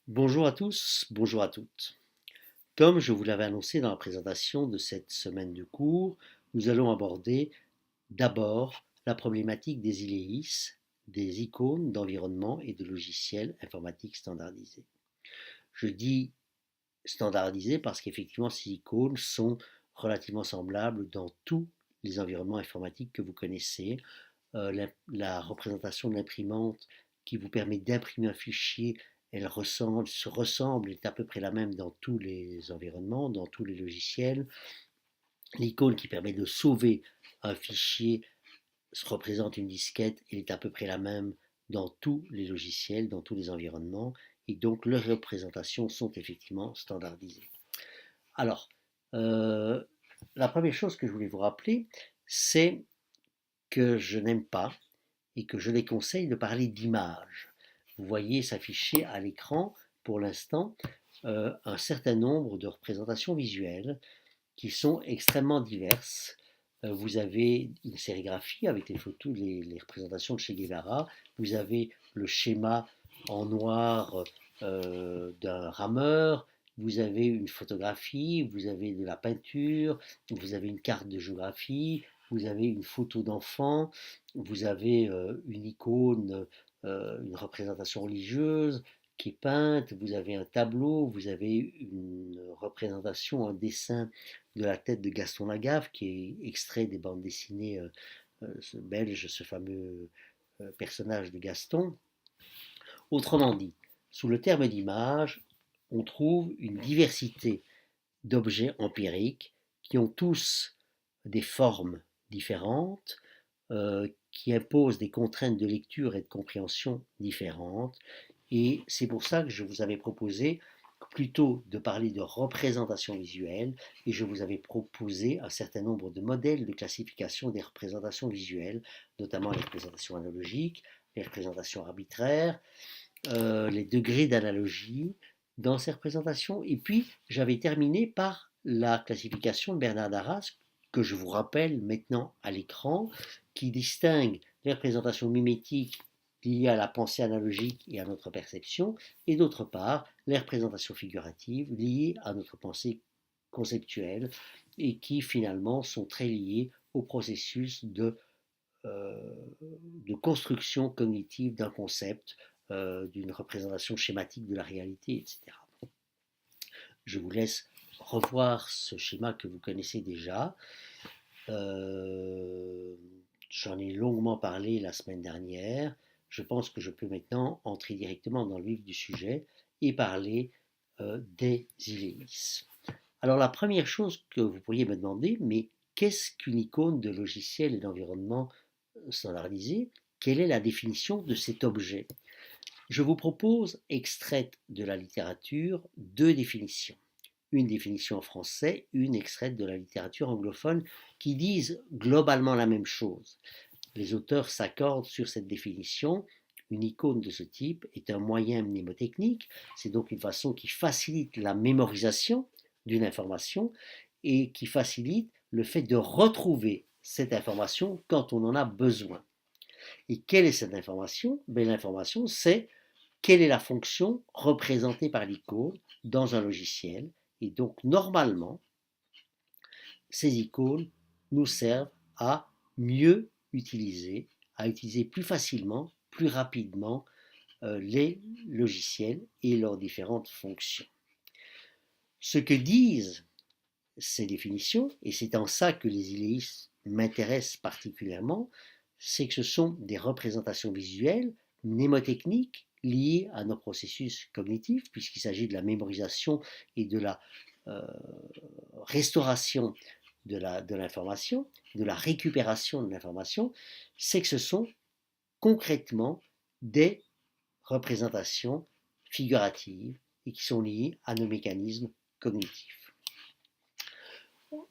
Bonjour à tous, bonjour à toutes. Comme je vous l'avais annoncé dans la présentation de cette semaine de cours, nous allons aborder d'abord la problématique des ILEIS, des icônes d'environnement et de logiciels informatiques standardisés. Je dis standardisés parce qu'effectivement ces icônes sont relativement semblables dans tous les environnements informatiques que vous connaissez. La représentation de l'imprimante qui vous permet d'imprimer un fichier, se ressemble, est à peu près la même dans tous les environnements, dans tous les logiciels. L'icône qui permet de sauver un fichier représente une disquette, elle est à peu près la même dans tous les logiciels, dans tous les environnements, et donc leurs représentations sont effectivement standardisées. Alors, euh, la première chose que je voulais vous rappeler, c'est que je n'aime pas et que je les conseille de parler d'image. Vous voyez s'afficher à l'écran pour l'instant un certain nombre de représentations visuelles qui sont extrêmement diverses. Vous avez une sérigraphie avec les photos, les représentations de Che Guevara. Vous avez le schéma en noir d'un rameur. Vous avez une photographie, vous avez de la peinture, vous avez une carte de géographie, vous avez une photo d'enfant, vous avez une icône, une représentation religieuse qui est peinte, vous avez un tableau, vous avez une représentation, un dessin de la tête de Gaston Lagaffe, qui est extrait des bandes dessinées belges, ce fameux personnage de Gaston. Autrement dit, sous le terme d'image, on trouve une diversité d'objets empiriques qui ont tous des formes différentes, qui imposent des contraintes de lecture et de compréhension différentes. Et c'est pour ça que je vous avais proposé plutôt de parler de représentation visuelle, et je vous avais proposé un certain nombre de modèles de classification des représentations visuelles, notamment les représentations analogiques, les représentations arbitraires, les degrés d'analogie dans ces représentations. Et puis, j'avais terminé par la classification de Bernard d'Arras, que je vous rappelle maintenant à l'écran, qui distingue les représentations mimétiques liées à la pensée analogique et à notre perception, et d'autre part, les représentations figuratives liées à notre pensée conceptuelle, et qui finalement sont très liées au processus euh, de construction cognitive d'un concept, d'une représentation schématique de la réalité, etc. Je vous laisse revoir ce schéma que vous connaissez déjà. Euh, J'en ai longuement parlé la semaine dernière. Je pense que je peux maintenant entrer directement dans le vif du sujet et parler des ILEIS. Alors la première chose que vous pourriez me demander, mais qu'est-ce qu'une icône de logiciel et d'environnement standardisé? Quelle est la définition de cet objet? Je vous propose, extraite de la littérature, deux définitions. Une définition en français, une extraite de la littérature anglophone, qui disent globalement la même chose. Les auteurs s'accordent sur cette définition. Une icône de ce type est un moyen mnémotechnique, c'est donc une façon qui facilite la mémorisation d'une information et qui facilite le fait de retrouver cette information quand on en a besoin. Et quelle est cette information? L'information, c'est quelle est la fonction représentée par l'icône dans un logiciel. Et donc, normalement, ces icônes nous servent à mieux utiliser, à utiliser plus facilement, plus rapidement les logiciels et leurs différentes fonctions. Ce que disent ces définitions, et c'est en ça que les ILEIS m'intéressent particulièrement, c'est que ce sont des représentations visuelles, mnémotechniques, liées à nos processus cognitifs, puisqu'il s'agit de la mémorisation et de la euh, restauration de l'information, de la récupération de l'information, c'est que ce sont concrètement des représentations figuratives et qui sont liées à nos mécanismes cognitifs.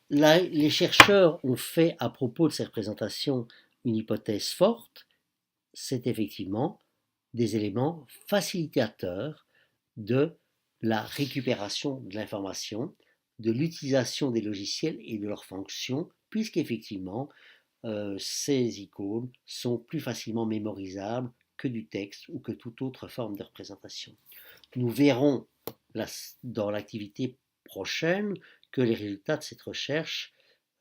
Là, les chercheurs ont fait à propos de ces représentations une hypothèse forte, c'est effectivement des éléments facilitateurs de la récupération de l'information, de l'utilisation des logiciels et de leurs fonctions, puisqu'effectivement, ces icônes sont plus facilement mémorisables que du texte ou que toute autre forme de représentation. nous verrons dans l'activité prochaine que les résultats de cette recherche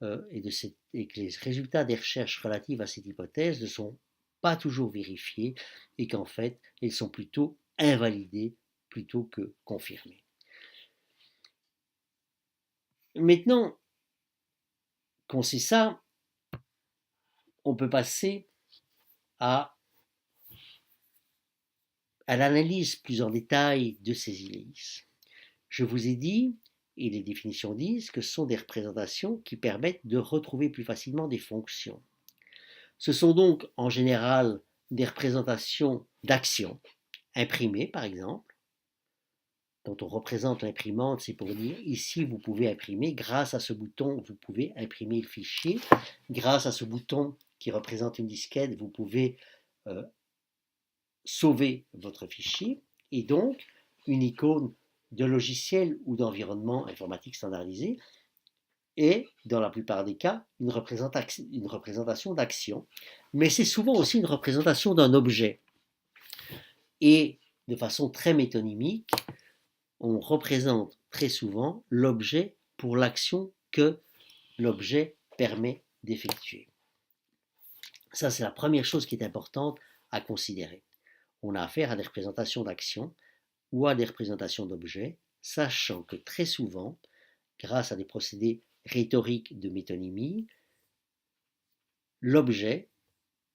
et que les résultats des recherches relatives à cette hypothèse ne sont pas toujours vérifiés et qu'en fait, elles sont plutôt invalidées plutôt que confirmées. Maintenant qu'on sait ça, on peut passer à l'analyse plus en détail de ces iléis. Je vous ai dit, et les définitions disent, que ce sont des représentations qui permettent de retrouver plus facilement des fonctions. Ce sont donc en général des représentations d'actions, imprimées par exemple. Quand on représente l'imprimante, c'est pour dire ici vous pouvez imprimer, grâce à ce bouton vous pouvez imprimer le fichier, grâce à ce bouton qui représente une disquette vous pouvez sauver votre fichier, et donc une icône de logiciel ou d'environnement informatique standardisé est, dans la plupart des cas, une représentation d'action, mais c'est souvent aussi une représentation d'un objet. Et de façon très métonymique, on représente très souvent l'objet pour l'action que l'objet permet d'effectuer. Ça, c'est la première chose qui est importante à considérer. On a affaire à des représentations d'actions ou à des représentations d'objets, sachant que très souvent, grâce à des procédés rhétoriques de métonymie, l'objet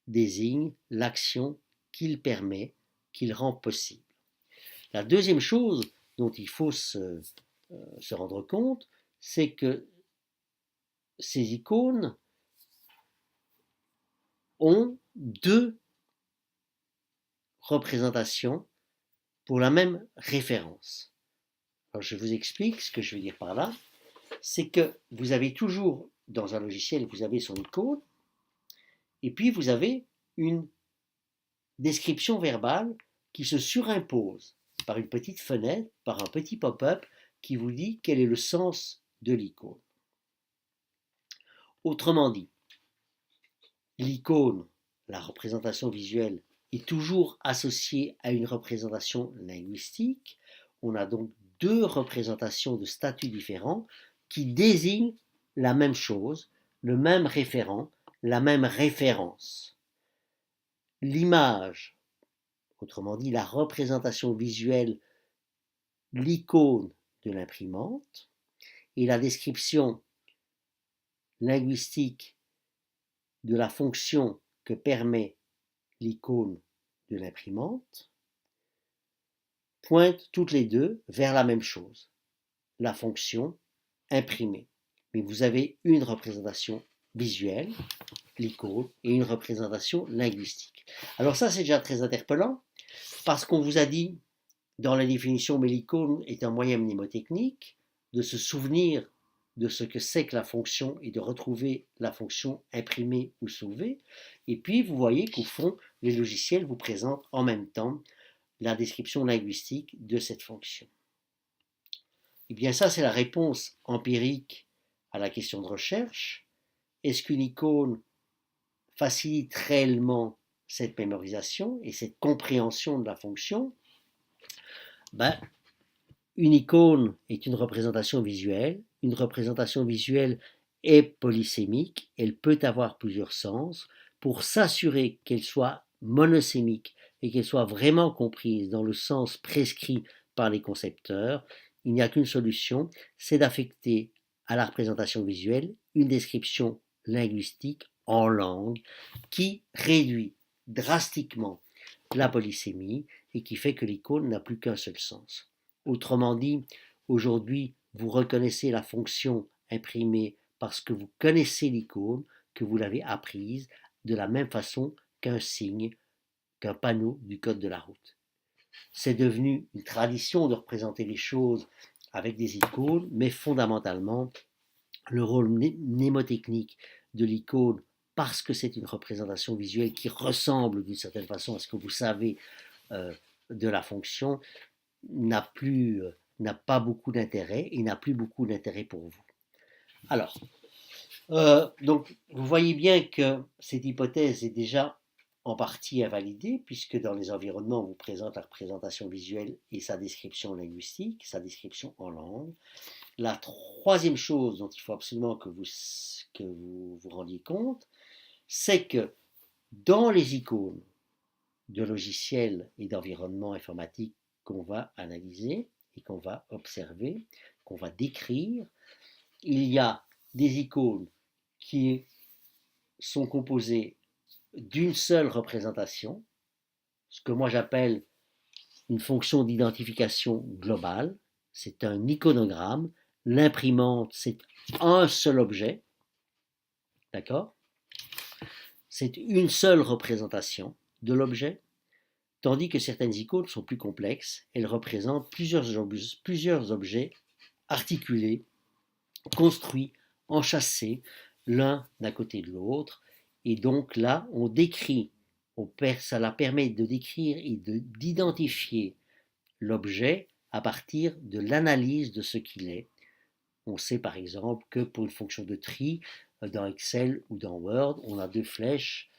désigne l'action qu'il permet, qu'il rend possible. La deuxième chose dont il faut se rendre compte, c'est que ces icônes ont deux représentations pour la même référence. Alors je vous explique ce que je veux dire par là. C'est que vous avez toujours, dans un logiciel, vous avez son icône, et puis vous avez une description verbale qui se surimpose par une petite fenêtre, par un petit pop-up qui vous dit quel est le sens de l'icône. Autrement dit, l'icône, la représentation visuelle, est toujours associée à une représentation linguistique. On a donc deux représentations de statuts différents qui désignent la même chose, le même référent, la même référence. L'image, autrement dit la représentation visuelle, l'icône de l'imprimante, et la description linguistique de la fonction que permet l'icône de l'imprimante, pointent toutes les deux vers la même chose, la fonction imprimée. Mais vous avez une représentation visuelle, l'icône, et une représentation linguistique. Alors ça, c'est déjà très interpellant, parce qu'on vous a dit, dans la définition, mais l'icône est un moyen mnémotechnique de se souvenir de ce que c'est que la fonction et de retrouver la fonction imprimée ou sauvée. Et puis, vous voyez qu'au fond, les logiciels vous présentent en même temps la description linguistique de cette fonction. Et bien ça, c'est la réponse empirique à la question de recherche. Est-ce qu'une icône facilite réellement cette mémorisation et cette compréhension de la fonction? Une icône est une représentation visuelle. Une représentation visuelle est polysémique. Elle peut avoir plusieurs sens. Pour s'assurer qu'elle soit monosémique et qu'elle soit vraiment comprise dans le sens prescrit par les concepteurs, il n'y a qu'une solution, c'est d'affecter à la représentation visuelle une description linguistique en langue qui réduit drastiquement la polysémie et qui fait que l'icône n'a plus qu'un seul sens. Autrement dit, aujourd'hui, vous reconnaissez la fonction imprimée parce que vous connaissez l'icône, que vous l'avez apprise de la même façon qu'un signe, qu'un panneau du code de la route. C'est devenu une tradition de représenter les choses avec des icônes, mais fondamentalement, le rôle mnémotechnique de l'icône, parce que c'est une représentation visuelle qui ressemble d'une certaine façon à ce que vous savez de la fonction, n'a pas beaucoup d'intérêt et n'a plus beaucoup d'intérêt pour vous. Alors, donc, vous voyez bien que cette hypothèse est déjà en partie invalidée, puisque dans les environnements, on vous présente la représentation visuelle et sa description linguistique, sa description en langue. La troisième chose dont il faut absolument que vous vous rendiez compte, c'est que dans les icônes de logiciels et d'environnements informatiques qu'on va analyser et qu'on va observer, qu'on va décrire, il y a des icônes qui sont composées d'une seule représentation, ce que moi j'appelle une fonction d'identification globale. C'est un iconogramme. L'imprimante, c'est un seul objet. D'accord? C'est une seule représentation de l'objet, tandis que certaines icônes sont plus complexes. Elles représentent plusieurs objets articulés, construits, enchâssés, l'un à côté de l'autre. Et donc là, on décrit, ça permet de décrire et d'identifier l'objet à partir de l'analyse de ce qu'il est. On sait par exemple que pour une fonction de tri, dans Excel ou dans Word, on a deux flèches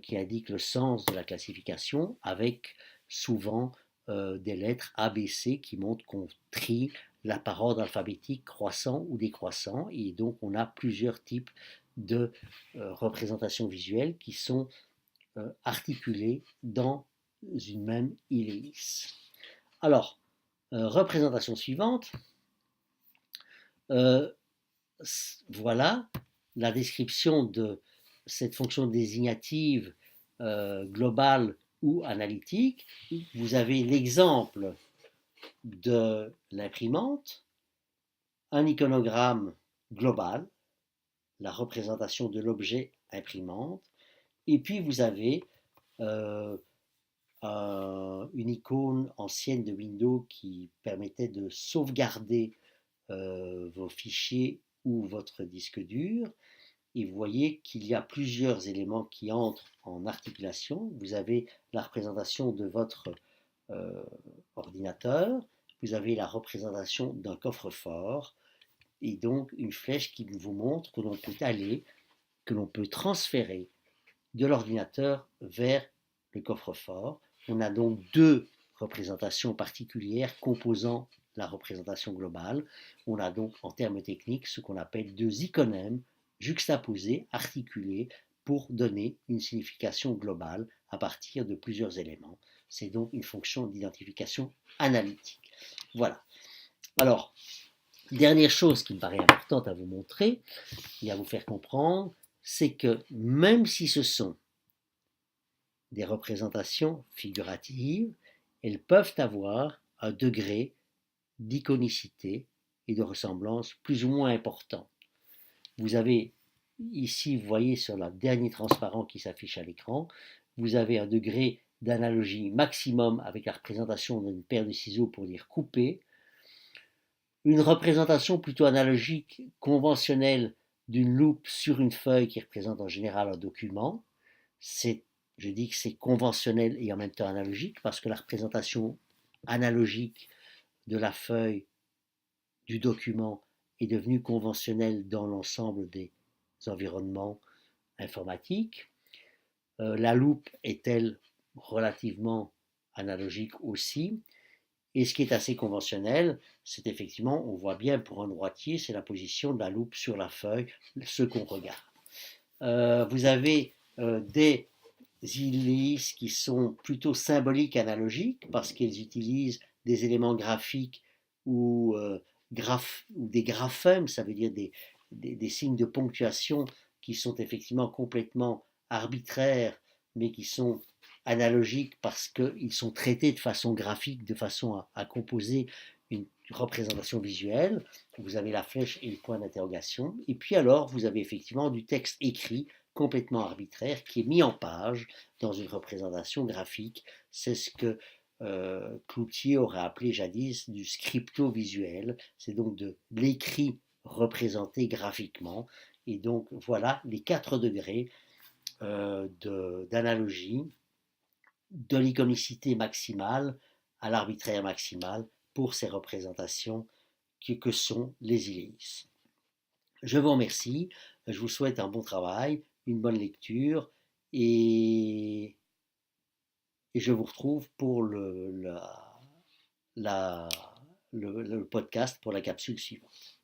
qui indiquent le sens de la classification avec souvent des lettres A, B, C qui montrent qu'on trie par ordre alphabétique croissant ou décroissant, et donc on a plusieurs types de représentations visuelles qui sont articulées dans une même ellipse. Alors, représentation suivante, voilà la description de cette fonction désignative globale ou analytique. Vous avez l'exemple de l'imprimante, un iconogramme global, la représentation de l'objet imprimante, et puis vous avez une icône ancienne de Windows qui permettait de sauvegarder vos fichiers ou votre disque dur, et vous voyez qu'il y a plusieurs éléments qui entrent en articulation. Vous avez la représentation de votre ordinateur, vous avez la représentation d'un coffre-fort, et donc une flèche qui vous montre que l'on peut aller, que l'on peut transférer de l'ordinateur vers le coffre-fort. On a donc deux représentations particulières composant la représentation globale. On a donc en termes techniques ce qu'on appelle deux iconèmes juxtaposés, articulés, pour donner une signification globale à partir de plusieurs éléments. C'est donc une fonction d'identification analytique. Voilà. Alors, dernière chose qui me paraît importante à vous montrer et à vous faire comprendre, c'est que même si ce sont des représentations figuratives, elles peuvent avoir un degré d'iconicité et de ressemblance plus ou moins important. Vous avez ici, vous voyez sur le dernier transparent qui s'affiche à l'écran, vous avez un degré d'analogie maximum avec la représentation d'une paire de ciseaux pour dire couper, une représentation plutôt analogique, conventionnelle d'une loupe sur une feuille qui représente en général un document. Je dis que c'est conventionnel et en même temps analogique parce que la représentation analogique de la feuille du document est devenue conventionnelle dans l'ensemble des environnements informatiques. La loupe est-elle relativement analogique aussi? Et ce qui est assez conventionnel, c'est effectivement, on voit bien pour un droitier, c'est la position de la loupe sur la feuille, ce qu'on regarde. Vous avez des ellipses qui sont plutôt symboliques analogiques parce qu'ils utilisent des éléments graphiques ou des graphèmes, ça veut dire des signes de ponctuation qui sont effectivement complètement arbitraires, mais qui sont analogiques parce qu'ils sont traités de façon graphique, de façon à composer une représentation visuelle. Vous avez la flèche et le point d'interrogation. Et puis alors, vous avez effectivement du texte écrit complètement arbitraire qui est mis en page dans une représentation graphique. C'est ce que Cloutier aurait appelé jadis du scripto-visuel. C'est donc de l'écrit représenté graphiquement. Et donc voilà les 4 degrés d'analogie, de l'iconicité maximale à l'arbitraire maximal pour ces représentations que sont les ellipses. Je vous remercie, je vous souhaite un bon travail, une bonne lecture et et je vous retrouve pour le podcast, pour la capsule suivante.